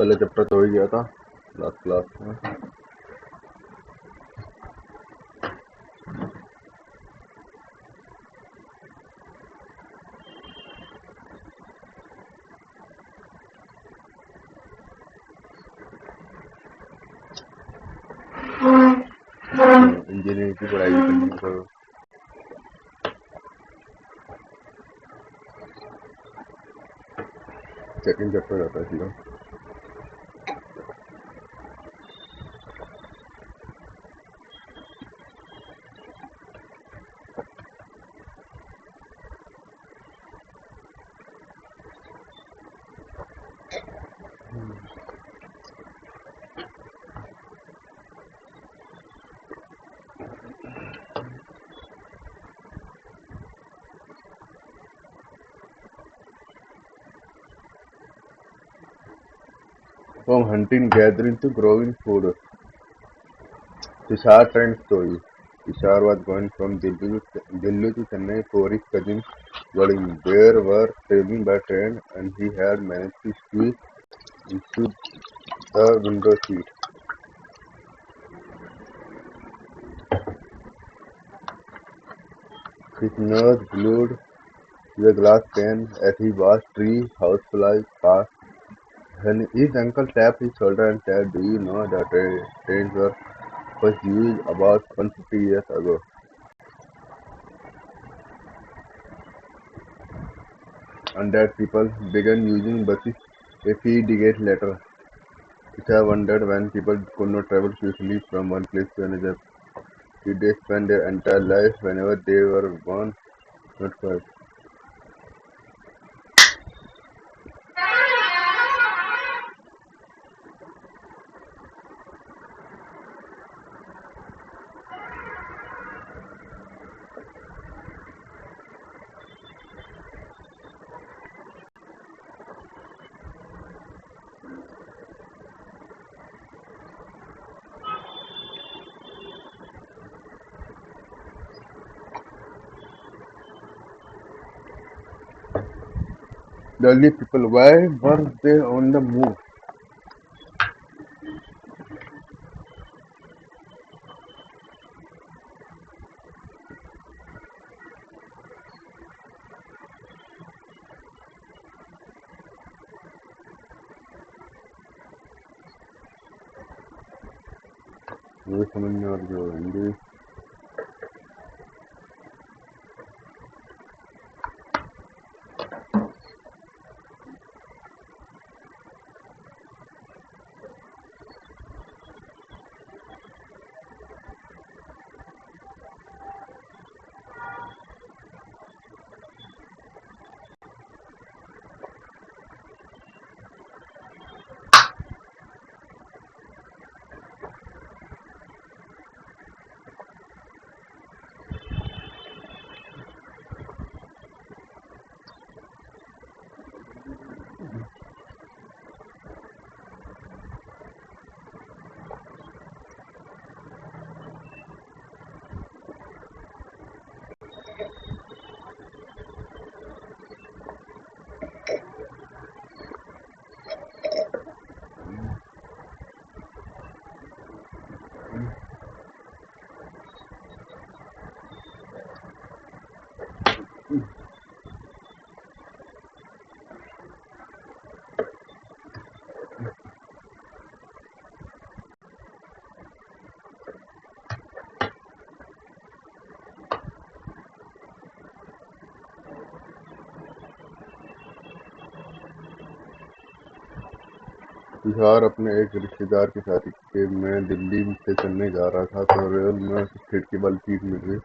पहले चैप्टर तो हो ही गया था लास्ट क्लास में। इंजीनियरिंग की पढ़ाई भी करनी है तो सेकंड चैप्टर जाता है सीधा। From hunting gathering to growing food, Tushar trend story. Tushar was going from Delhi to Chennai for his cousin's wedding. There were traveling by train and he had managed to squeeze into the window seat. His nose glued to the glass pane as he watched three houseflies pass. When his uncle tapped his shoulder and said, "Do you know that trains were first used about 150 years ago?" And that people began using buses a few decades later. Isha wondered when people could not travel quickly from one place to another. Did they spend their entire life whenever they were born? Not quite. The early people, why were they on the move? मुझे समझ में और जो हिंदी तुषार अपने एक रिश्तेदार के साथ कि मैं दिल्ली से चेन्नई जा रहा था तो रेल में उसे खिड़की वाली सीट मिल गई।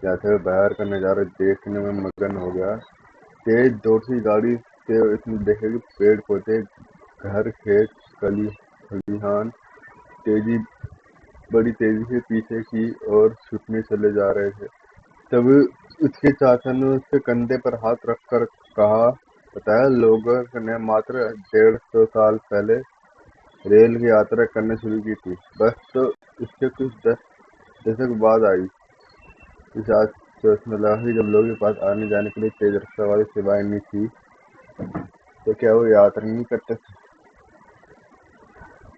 जैसे बाहर का नज़ारा देखने में मगन हो गया। तेज दौड़ती गाड़ी से उसने देखा कि पेड़ पौधे, घर, खेत, खलिहान बड़ी तेजी से पीछे की ओर छूटने चले जा रहे थे। तभी उसके चाचा ने उसके कंधे पर हाथ रखकर कहा, बताया, लोगों ने मात्र 150 साल पहले रेल की यात्रा करना शुरू की थी, बस तो उसके कुछ दशक बाद आई। इस आज सोचने लगा कि जब लोगों के पास आने जाने के लिए तेज रफ्तार वाली सेवाएं नहीं थी तो क्या वो यात्रा नहीं करते थे?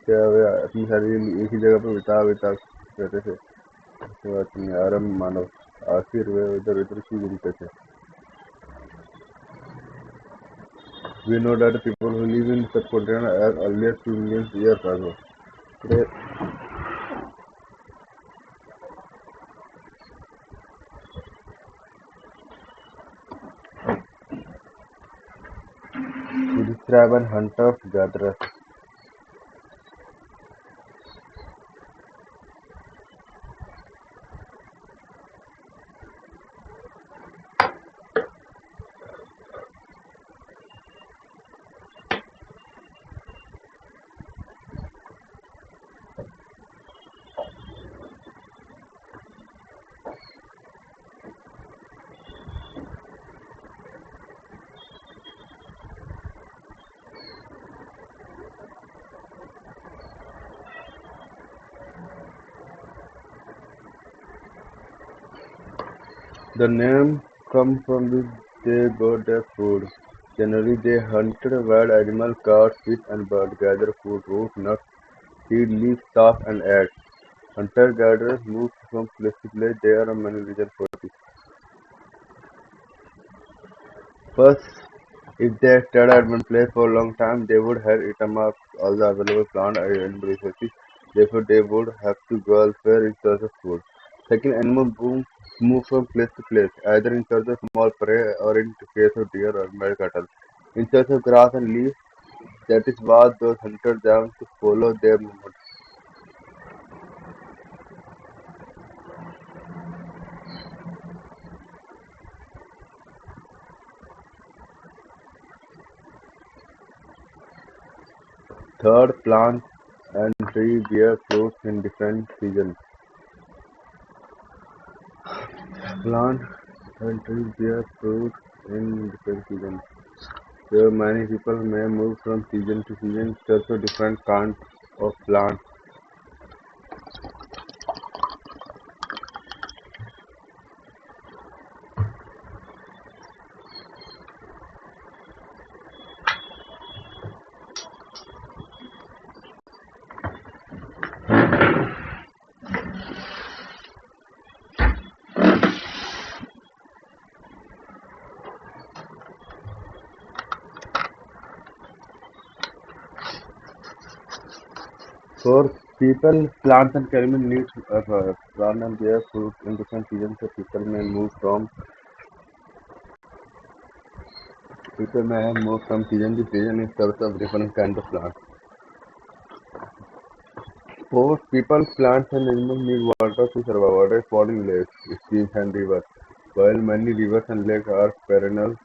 क्या वे अपनी सारी जिंदगी एक ही जगह पर बिता बिता रहते थे। उसके बाद तुमने आरंभ मानव, आखिर वे इधर उधर क्यों घूमते थे? We know that the people who live in subcontinent as early as 2 million years ago. Today, to describe an hunter-gatherer. The name comes from which they got their food. Generally, they hunted wild animals, caught fish and birds, gathered food, roots, nuts, seed, leaves, sap, and eggs. Hunter-gatherers moved from place to place. There are many reasons for this. First, if they had stayed at one place for a long time, they would have eaten up all the available plant and animal resources. Therefore, they would have to go elsewhere in search of food. Second, animals move from place to place, either in search of small prey or in case of deer or male cattle, in search of grass and leaves. That is what those hunters them to follow their movements. Third, plants and trees bear fruits in different seasons. Plants and trees bear fruit in different seasons. So many people may move from season to season in search of different kinds of plants. For people, plants and animals need plant and bear fruit in different seasons. So people may have moved from season to season in search of different kinds of plants. For people, plants and animals need water to survive. Water is found in lakes, streams, and rivers. While many rivers and lakes are perennial,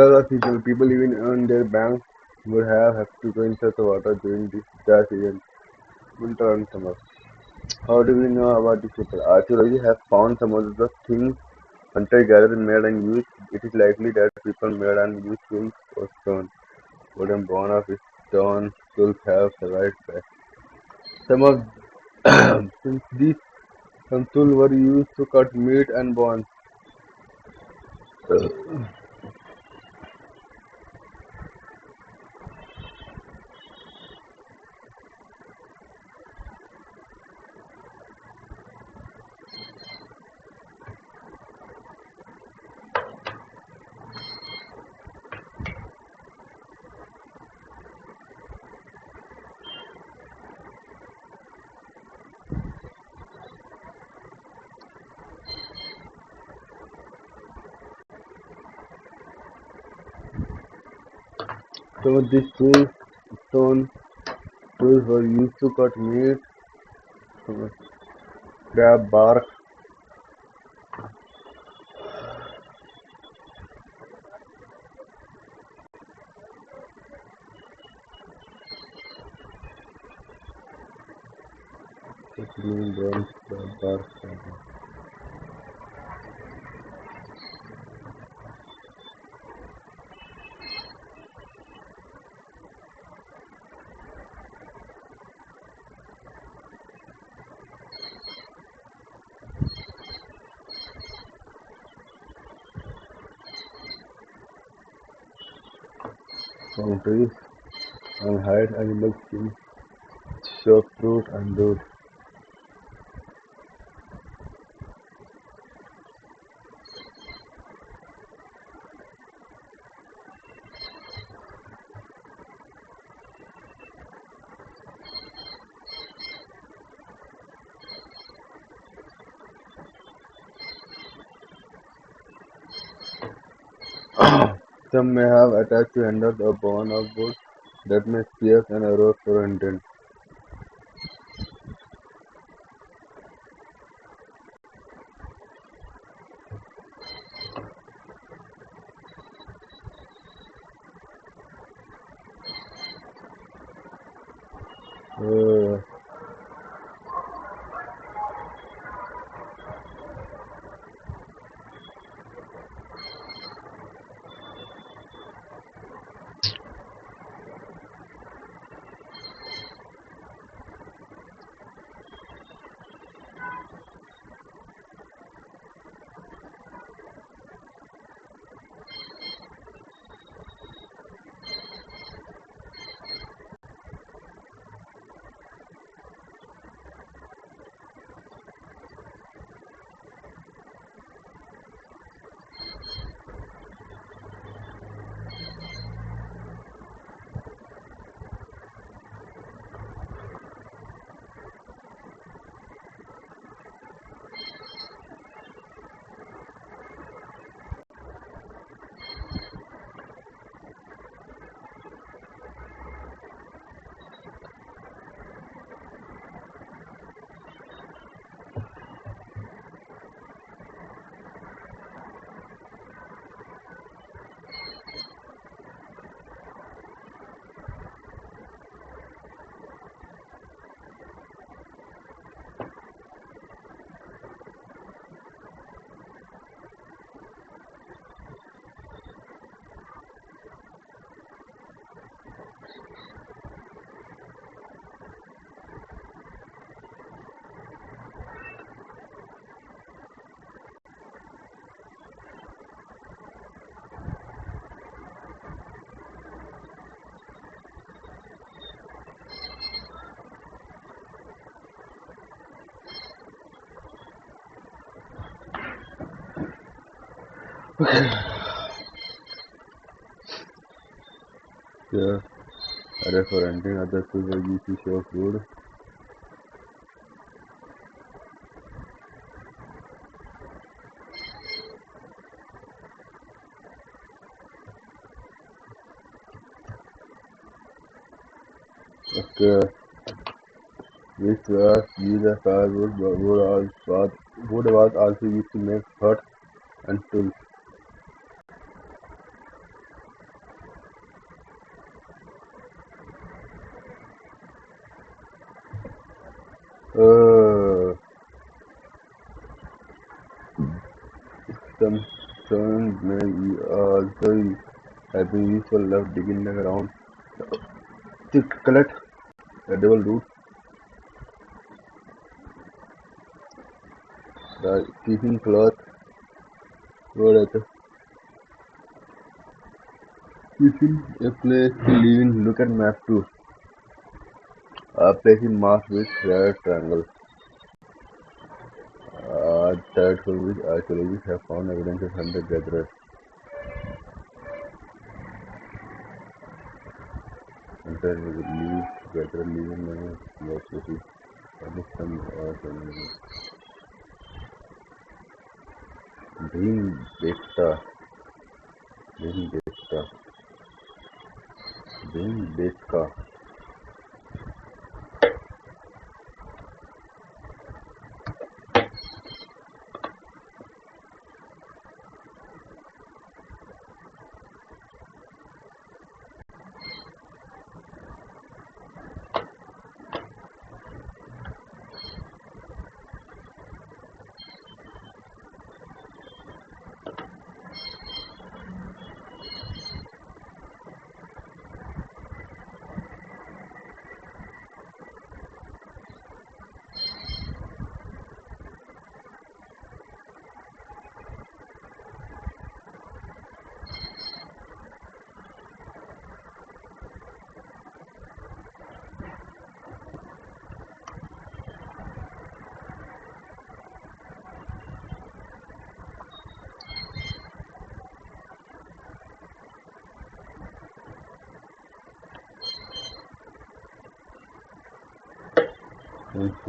other seasons, people living on their banks would have to go in search of water during this dry season, winter and summer. How do we know about these people? Archaeology has found some of the things hunter-gatherers made and used. It is likely that people made and used tools or stone. Wooden bone of stone tools have survived back. Some of since these some tools were used to cut meat and bones. Some of these stone tools were used to cut meat, crab bark, bones, crab bark. From trees and hide animal skin, show fruit and dough. Some may have attached to handles a bone of wood that may pierce an arrow for intent. Uh, yeah, arrow for hunting, other tools were used to show food. Okay, which was used as firewood, but wood was also used to make huts and tools. Uh, some stones may also have been used for love digging the ground to collect edible roots, keeping cloth, or keeping a place to live in. Look at map 2. Placing marks with red triangles. That for which archaeologists have found evidence of hunter-gatherers. Hunter-gatherer living in a small city. Some community. Being Bekta. Being Bekta. देश का।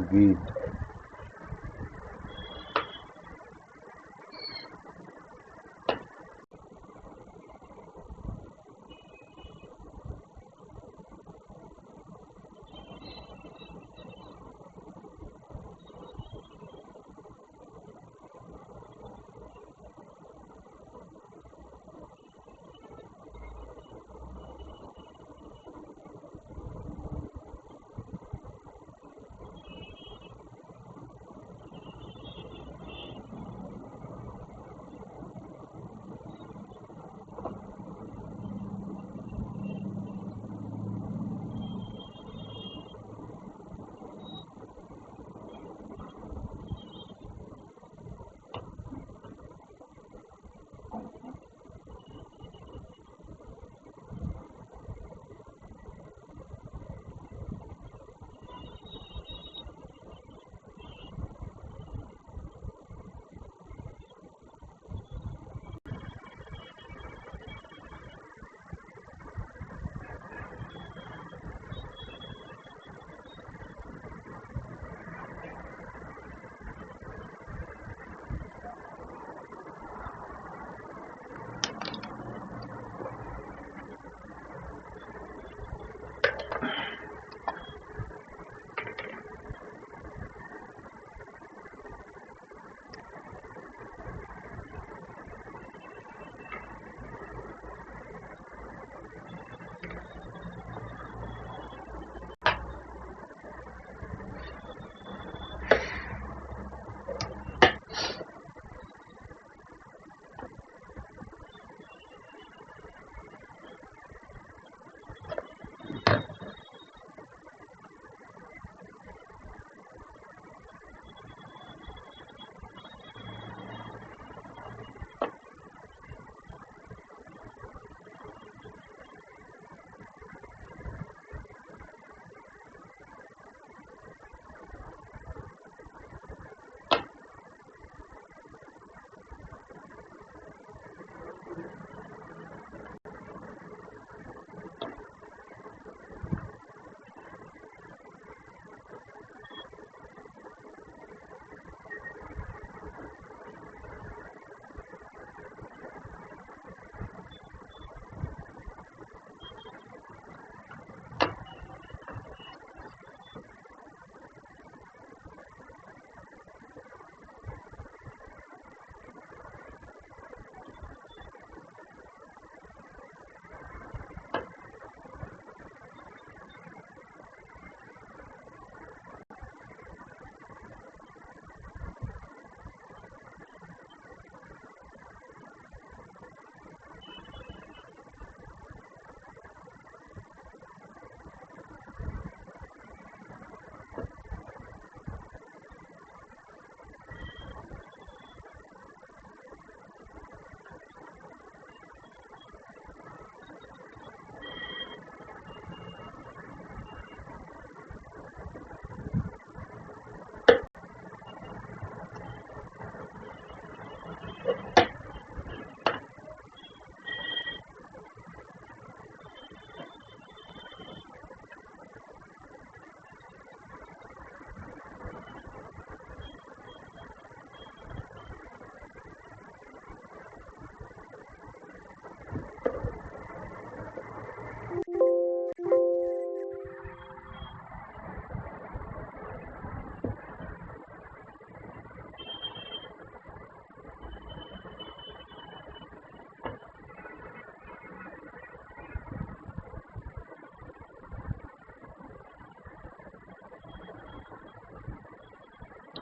गीत।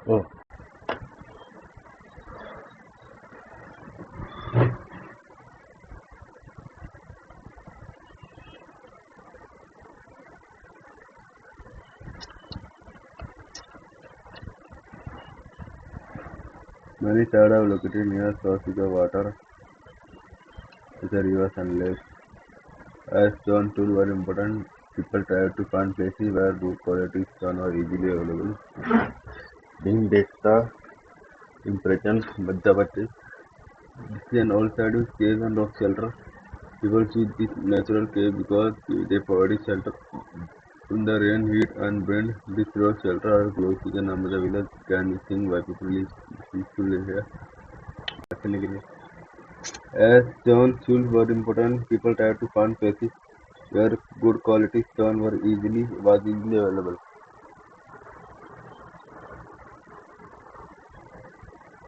Oh, many towns are located near sources of water, such as rivers and lakes. As stone tools were important, people tried to find places where good quality stone were easily available. Being data impressions, Madhya Pradesh, this is an old site with caves and rock shelter. People choose this natural cave because they provide shelter from the rain, heat, and wind. These rock shelters are close to the Namada village. Can you think why people live peacefully here? Definitely. As stone tools were important, people tried to find places where good quality stone was easily available.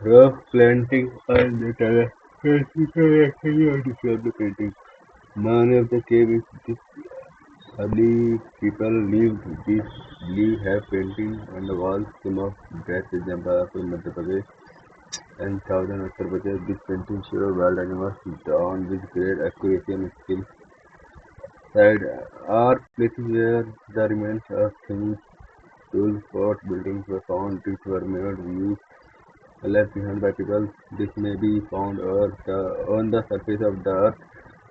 Rock planting and the describe the painting. Many of the caves this early people lived this believe have painting on the walls. Some of best examples are from Madhya Pradesh and southern Uttar Pradesh. These paintings show wild animals drawn with great accuracy and skill. Side are places where the remains of things, tools, forts, buildings were found. These were made used left behind by people. This may be found on the surface of the earth,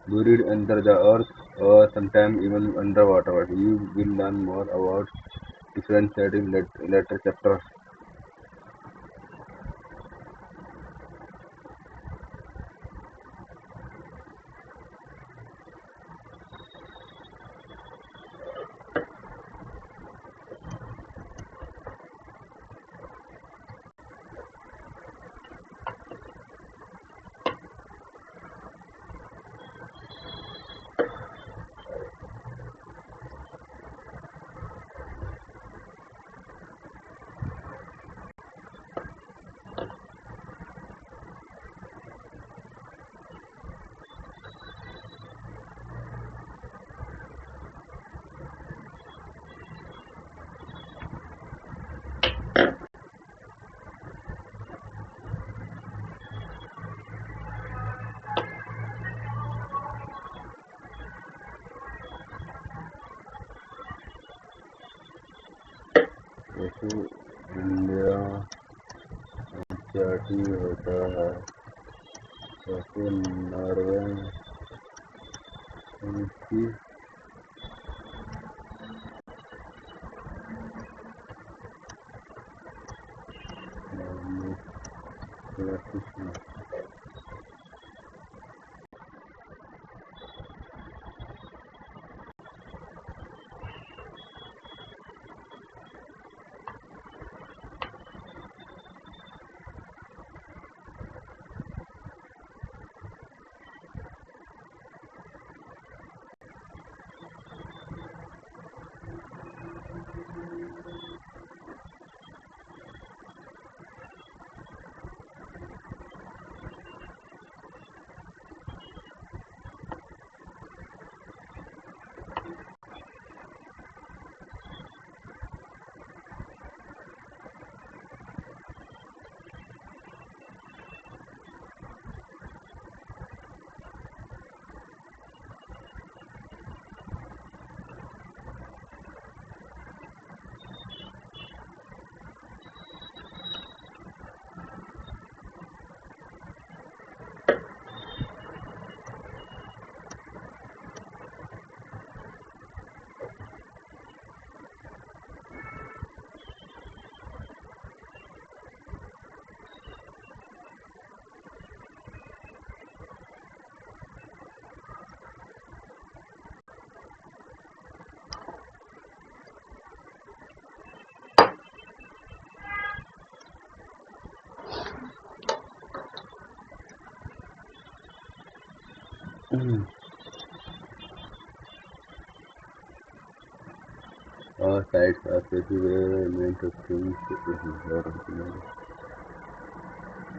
buried under the earth, or sometimes even underwater. You will learn more about different sites in later chapters. जैसे India NCERT होता है वैसे Norway उनकी all sites are places where remains of things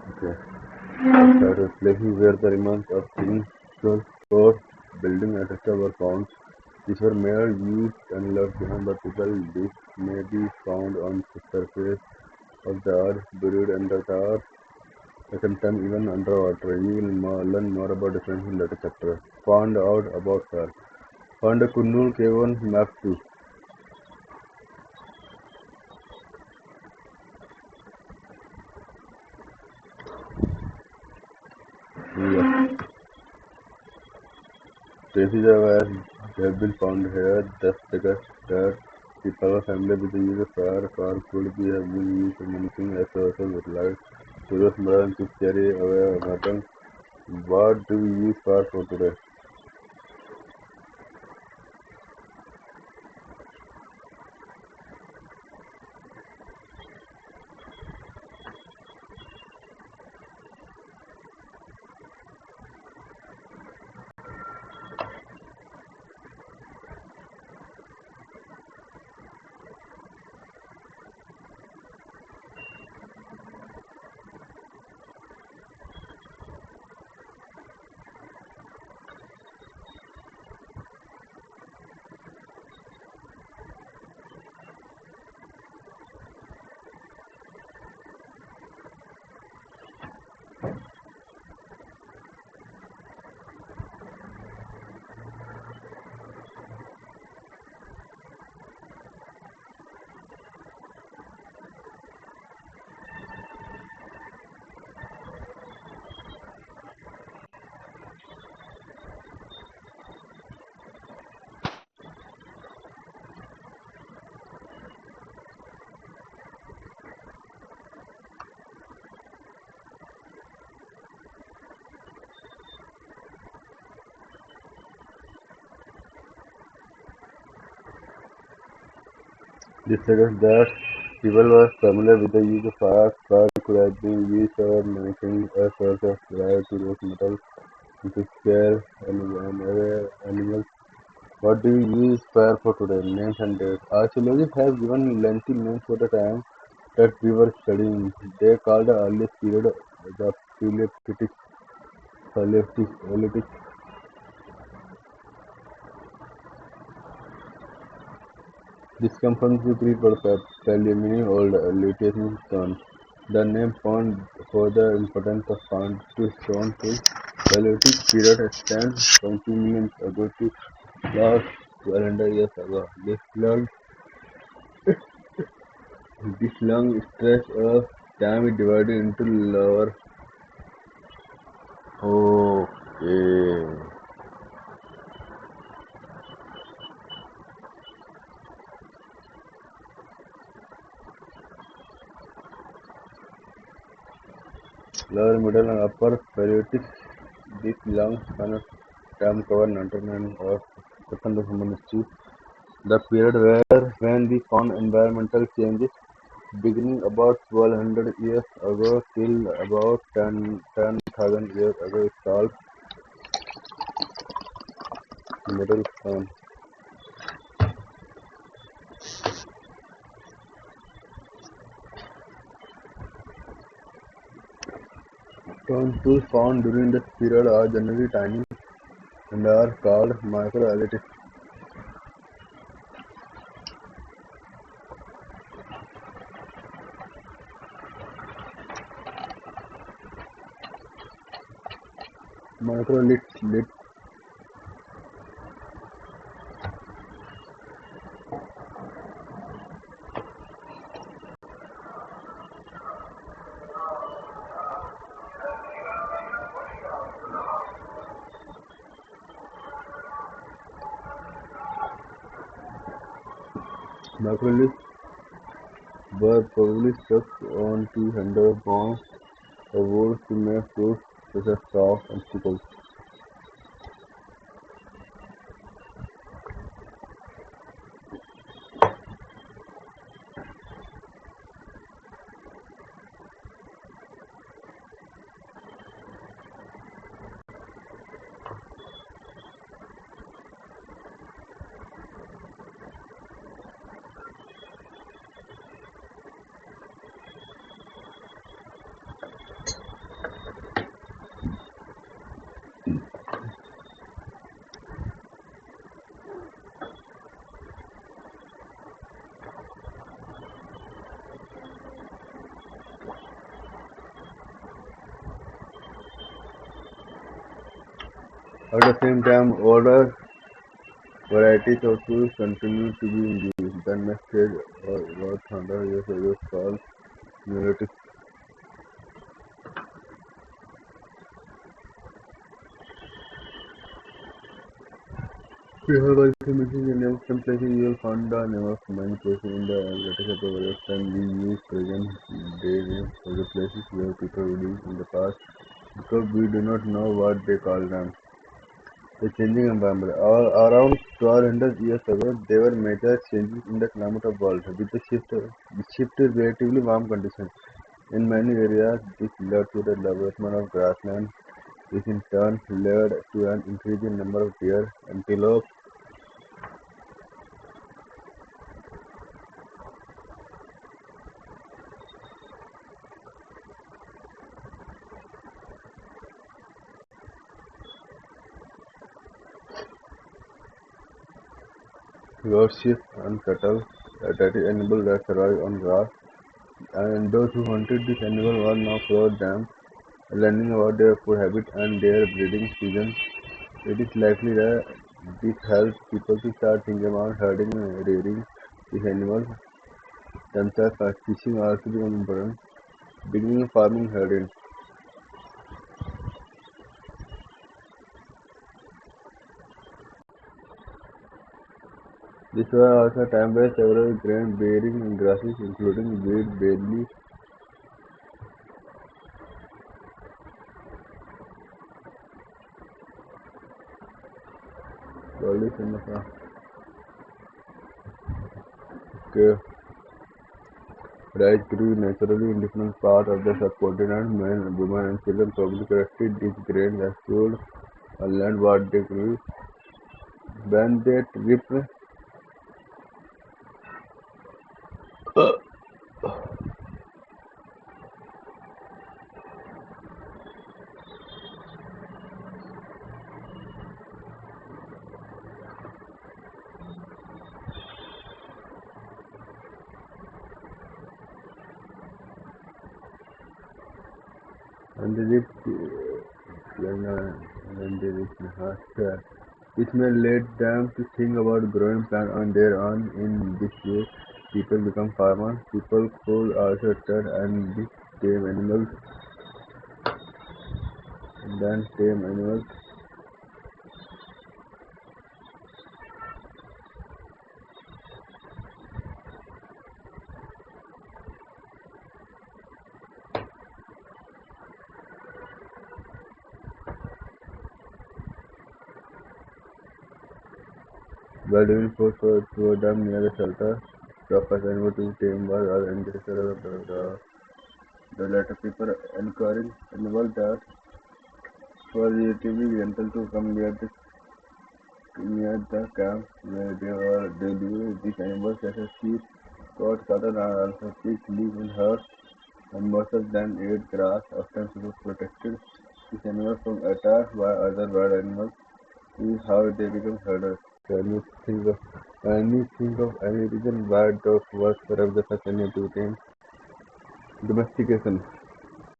okay. There are places where the remains of things, stores, buildings, etc. were found. These were made, used, and left behind by people. This may be found on the surface of the earth, buried under the earth, and sometimes even underwater. You will learn more about different in later chapter. Found out about her. Found a Kurnool cave map too. Yeah. Traces of have been found here that suggest that the power family with the use of fire car could be have been used for many things as sources with light. Curious modern to carry away metal. What do we use fire for today? This suggests that people were familiar with the use of fire. Fire could have been used for many things as source of light to roast metal and to scare other animals. What do we use fire for today? Names and dates. Archaeologists have given lengthy names for the time that we were studying. They called the earliest period the Paleolithic. Paleolithic. This comes from the Greek word "paleo", meaning old, Lithuanian stone. The name found further importance of found to stone tools. Paleolithic period extends from 2 million ago to last 1200 years ago. This long stretch of time is divided into lower. Okay. Lower, middle, and upper Paleolithic. This long span of time covered 99 or percent of human history. The period where when we found environmental changes beginning about 1200 years ago till about 10,000 years ago is called Middle Span. Stone tools found during this period are generally tiny and are called microaliths. Microliths Microliths were probably stuck onto handle bones or wood to make tools such as saws and sickles. At the same time, older varieties of tools continue to be in use. The next stage was 100 years ago called Neolithic. We have also missing the name. Some places you will find the name of many places in the literature progress and we use present day names for the places where people lived in the past because we do not know what they call them. The changing environment. Around 1200 years ago, there were major changes in the climate of the world with the shift to relatively warm conditions. In many areas, this led to the development of grassland, which in turn led to an increasing number of deer, antelope, sheep, and cattle that is animals that survive on grass. And those who hunted these animals were now followed them, learning about their food habits and their breeding seasons. It is likely that this helped people to start thinking about herding and rearing these animals themselves as fishing also became important, beginning farming herding. This was also a time where several grain-bearing grasses, including wheat, barley, barley, okay, rice grew naturally in different parts of the subcontinent. Men, women, and children probably collected these grains as food and learned what they grew. When they reaped and they reaped when they reached the harvest, which may lead them to think about growing plants on their own. In this way, people become farmers. People could also trade and these tame animals, and then tame animals. By doing so, through them near the shelter, the first animal to tame was other ancestor of the latter people encouraging animals that were relatively gentle to come near the camp where they live. These animals such as sheep, goats, cattle, and also pigs live in herds, and most of them ate grass, often protected these animals from attack by other wild animals. This is how they become herders. Can you think of any reason why dogs were served such a nutrient? Domestication.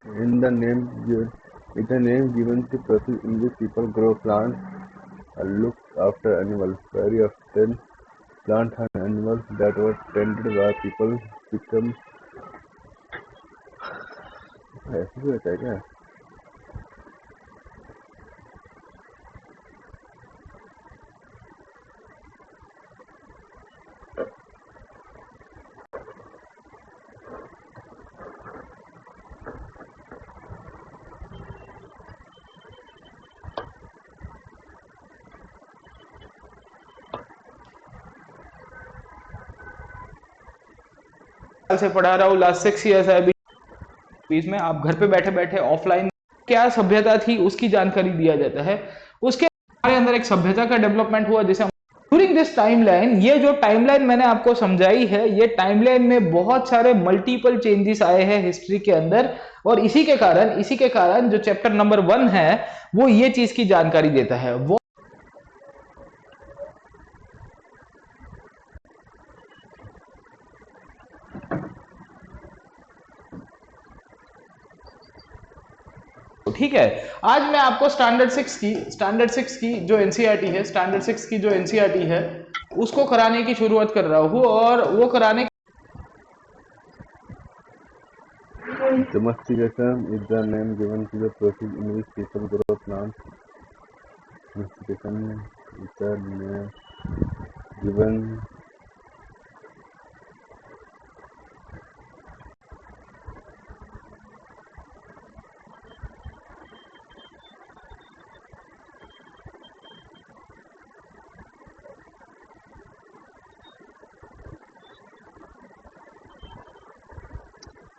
In the name given, in the name given to process in which people grow plants and look after animals. Very often, plants and animals that were tended by people become ऐसे भी होता है क्या? से पढ़ा रहा हूँ, last 6 years है। बीच में आप घर पे बैठे बैठे ऑफलाइन क्या सभ्यता थी उसकी जानकारी दिया जाता है। उसके हमारे अंदर एक सभ्यता का डेवलपमेंट हुआ जिसे ड्यूरिंग दिस टाइमलाइन, ये जो टाइमलाइन मैंने आपको समझाई है, ये टाइमलाइन में बहुत सारे मल्टीपल चेंजेस आए हैं हिस्ट्री के अंदर, और इसी के कारण जो चैप्टर नंबर 1 है वो ये चीज की जानकारी देता है। वो ठीक है, आज मैं आपको स्टैंडर्ड 6 की जो एनसीईआरटी है, उसको कराने की शुरुआत कर रहा हूँ। और वो कराने Domestication is the name given to the process in which people grow plants. Domestication is the name given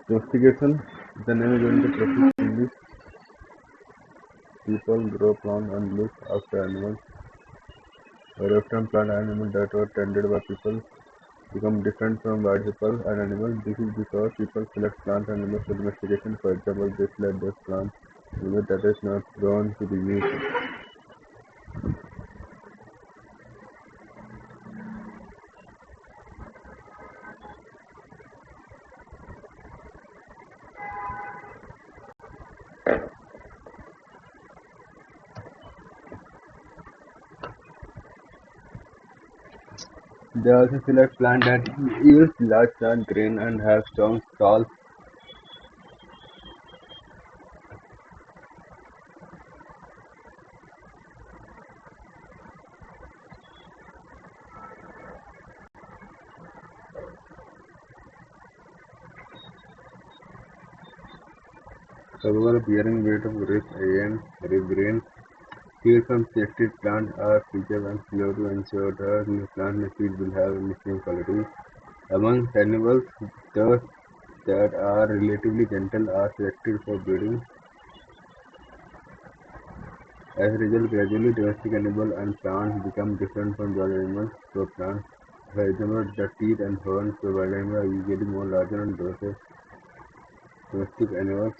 Domestication is the name given to the process in which people grow plants and look after animals. Very often plant and animals that were tended by people become different from wild people and animals. This is because people select plants and animals for domestication. For example, they select those plants that is not grown to be used. They also select plants that yield large plant grain and have strong stalks. Capable of bearing weight of rice grain. Seeds from selected plants are filtered and flowed to ensure the new plant seed will have the same quality. Among animals, those that are relatively gentle are selected for breeding. As a result, gradually domestic animals and plants become different from wild animals. So plants, for example, the teeth and horns of wild animals are usually more larger than those of domestic animals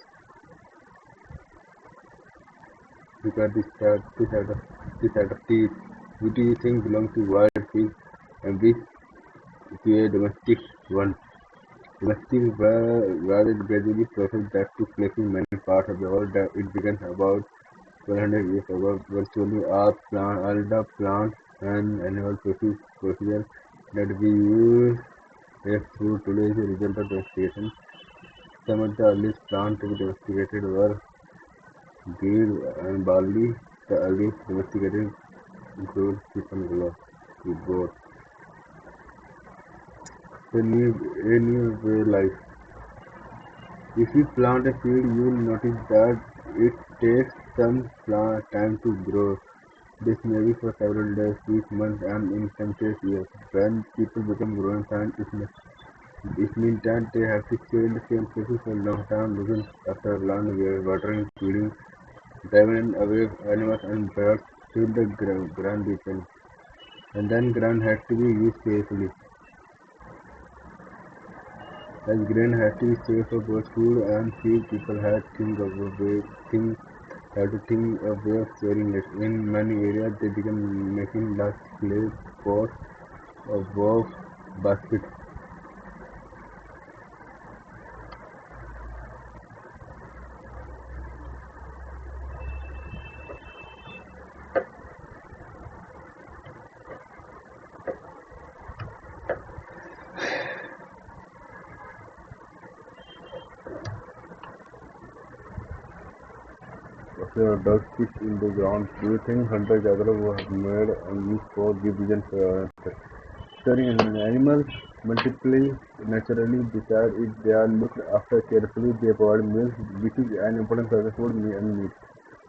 because this set of teeth, which do you think belong to wild fish and which to a domestic one? Domestic were gradually process that took place in many parts of the world. It began about 1,200 years ago. Virtually all the plant and animal procedures that we use as food today is a result of domestication. Some of the earliest plants to be domesticated were wheat and barley. The earliest domesticated include sheep and goat. A new way life. If you plant a seed, you will notice that it takes some time to grow. This may be for several days, weeks, months, and in some cases years. When people become growing plants, it means that they have to stay in the same places for a long time, looking after land, watering, feeding, driving away animals and birds till the ground weakens. And then ground had to be used carefully. As grain had to be saved for both food and feed, people had to think of way of storing it. In many areas, they began making large clay pots or wove baskets. Dug pits in the ground. Do you think hunter-gatherers who have made and used for give reason for storing animals multiply naturally besides if they are looked after carefully they provide milk which is an important source of food and meat.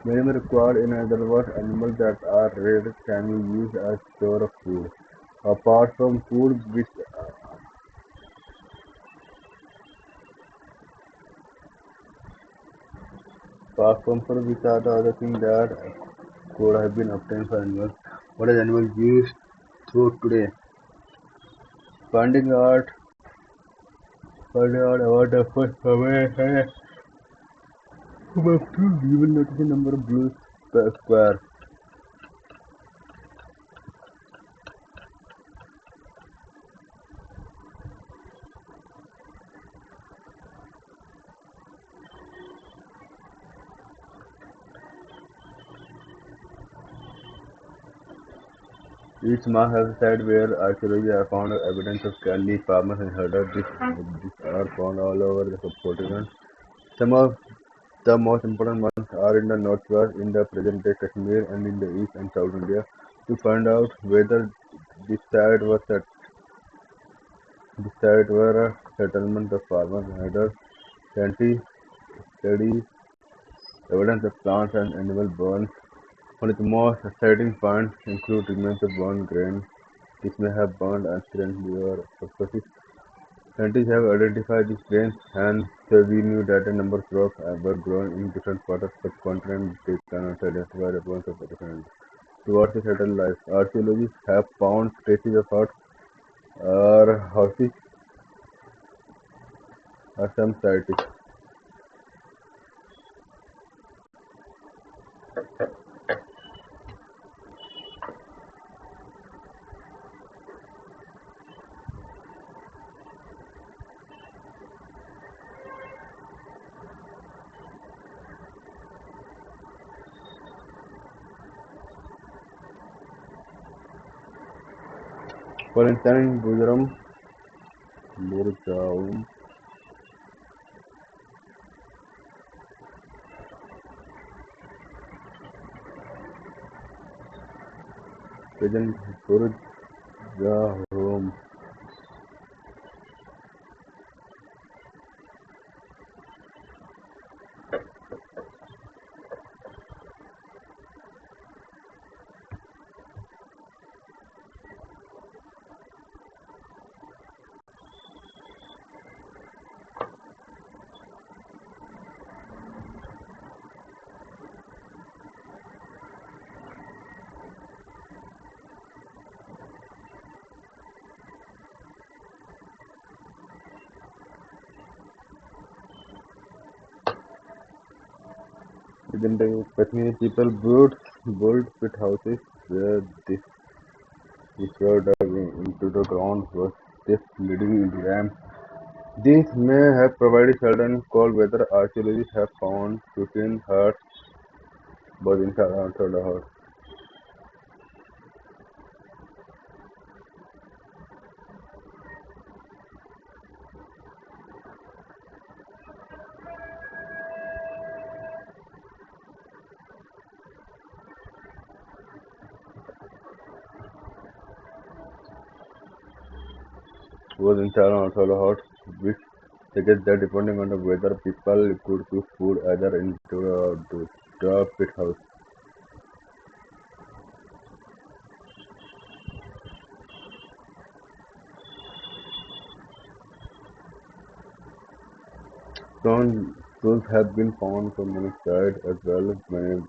Many are required in other words animals that are reared can be used as store of food. Apart from food which are the other things that could have been obtained for animals. What is animal used through today? Finding out about the first away above two, you will notice a number of blue squares. Each mark has a site where archaeology have found evidence of Kali farmers and herders. These are found all over the subcontinent. Some of the most important ones are in the northwest, in the present-day Kashmir, and in the east and south India. To find out whether this site was this site were a settlement of farmers and herders, scientists study evidence of plants and animal bones. One of the most exciting finds include remains of burned grain. This may have burned accidentally or purposely. Scientists have identified these grains and so we knew that a number of crops were grown in different parts of the subcontinent. They can also identify the bones of the different towards the settled life. Archaeologists have found traces of huts or houses or some sites. For instance, Burjaum, present Burjahom, within the Kashmiri people built pit houses where this were dug into the ground was this leading into ramps. These may have provided shelter in cold weather. Archaeologists have found 15 huts both inside and outside the house. Was inside and outside the house, which suggests that depending on the weather, people could cook food either into the pit house. Stones have been found from many sides as well, many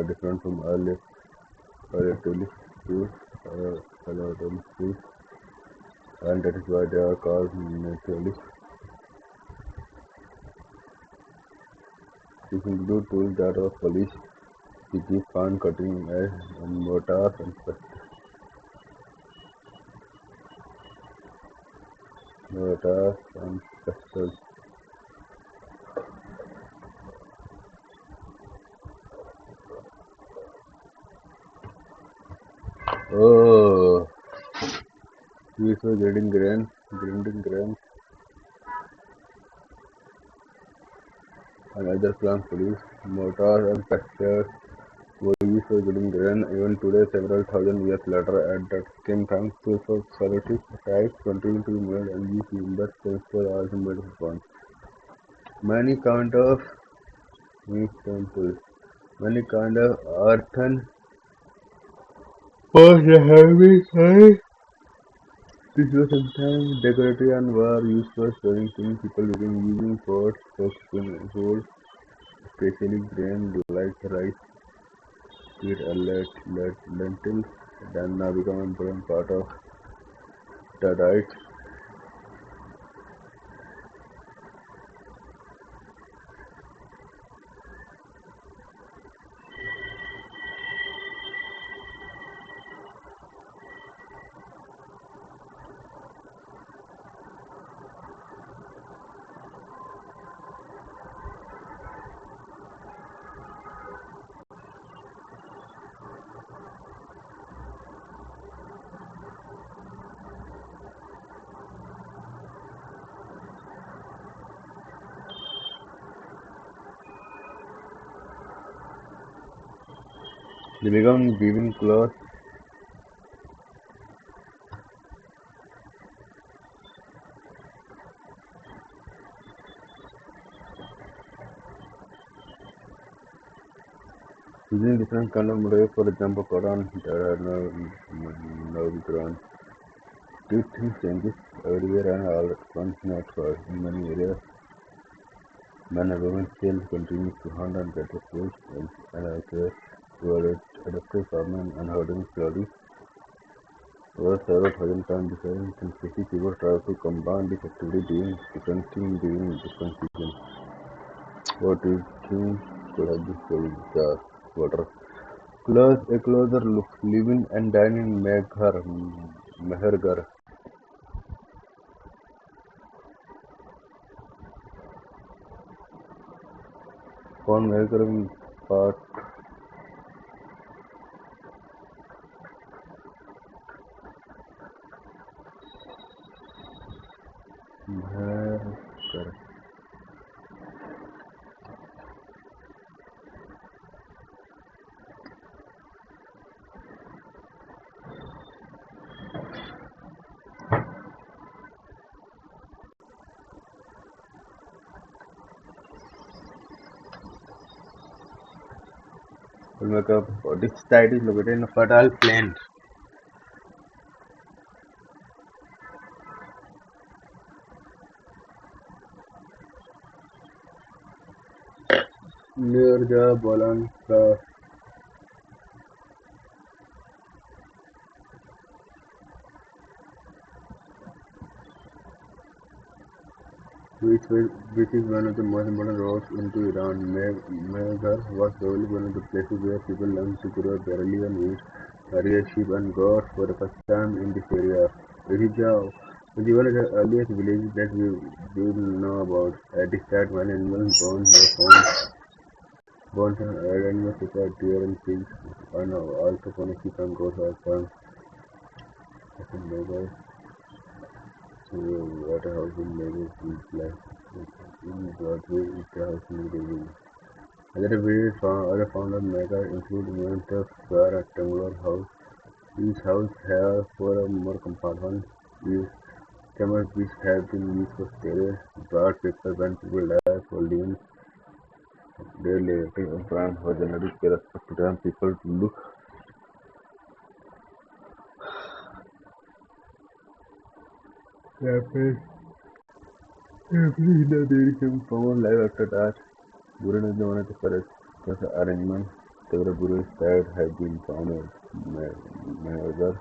different from earlier tourist tools, Paleolithic tools, and that is why they are called naturalists. These include tools that are polished, sticky, fine cutting edge, and mortars and pestles. Oh, we saw grinding grains, and other plant produce. Mortars and pestles were used for grinding grain. Even today, several thousand years later, at that same time, tools of solid types continue to be made and used in the principle also made of bronze. Many kind of temples, many kind of earthen pots have been found. These were sometimes decorative and were used for storing things. People using pots for hold, especially grain like rice, wheat, and lentils, then now become an important part of the diet. They began weaving cloth using different kind of material. For example, cotton that are now grown. These things changes everywhere and all at once, not for in many areas. Men and women still continue to hunt and get the food and elsewhere were adapted farming and herding slowly. Over several thousand times different species people try to combine this activity doing different things during different seasons. What do you think could have been saving the water? A closer look, living and dining Mehergar. Found Mehergar in part Mehergar. This site is located in a fertile plain near the Bolanka, which is one of the most important roads into Iran. Mehergar was probably one of the places where people learned to grow barley and wheat, raise sheep and goats for the first time in this area. It is one of the earliest villages that we know about. At this site, many animals bones and other animals such as deer and pigs, and also found sheep and goats are found. Neighbors to waterhouse in neighbors in Broadway is the house in the other found of Mecca include Mentor Square rectangular house. Each house has four or more compartments. These chambers which have been used for storage, broad paper when people die for living. They later brand for generic respect to them people to look happy. Every day there is some form of life after that. During the one of the first arrangement, several Buddhist sites have been found at Mehergar.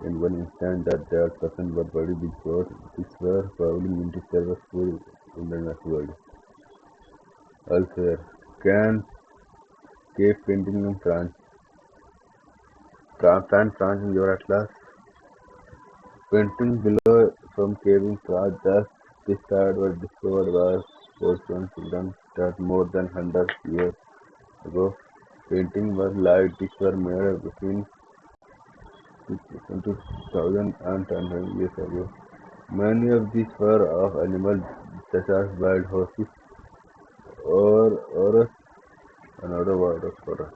In one instance, that their person were buried before. These were probably meant to serve as food in the next world. Elsewhere, can cave painting in France. France in your atlas. Paintings below from cave in France just this side were discovered by Portuguese children that more than 100 years ago. Paintings were light. These were made between 2000 and 1000 years ago. Many of these were of animals such as wild horses or and other wild flora.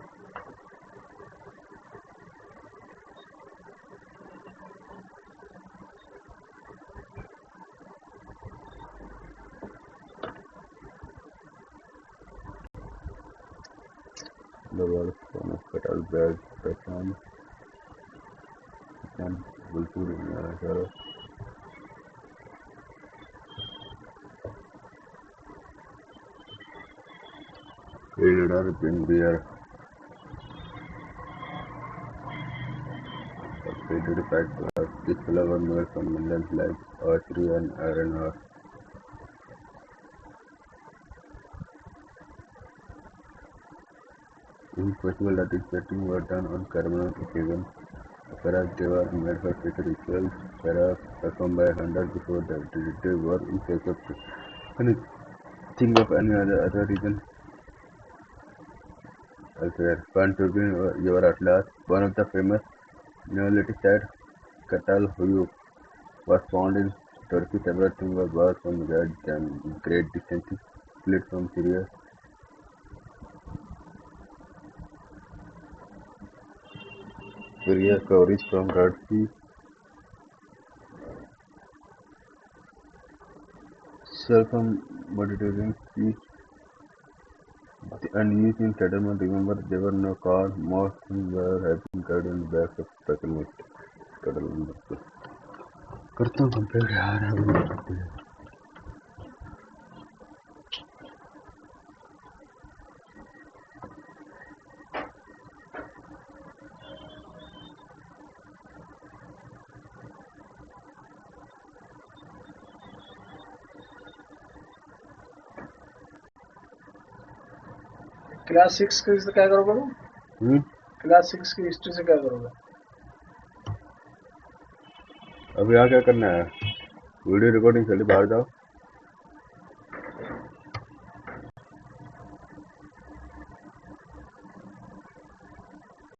The wild fauna, cattle, birds, python, and vulture, predator, bring bear, predatory factors. This flower made from minerals like archery and iron ore. It is possible that these paintings were done on ceremonial occasions. Perhaps they were made for special rituals, perhaps performed by hunters before they were in search of any think of any other reason elsewhere. Panturbin your atlas, one of the famous Neolithic sites, Catalhoyuk, was found in Turkey. Several things were brought from great distances, fled from Syria. फिर ये coverage from red sea self Mediterranean Sea and used in settlement. Remember, there were no cars. Most things were having carried in the backs of petrol. करता हूँ compare यार class 6 की history क्या करोगे तुम? Class 6 की हिस्ट्री से क्या करोगे? अब यहाँ क्या करना है? वीडियो रिकॉर्डिंग चली बाहर जाओ।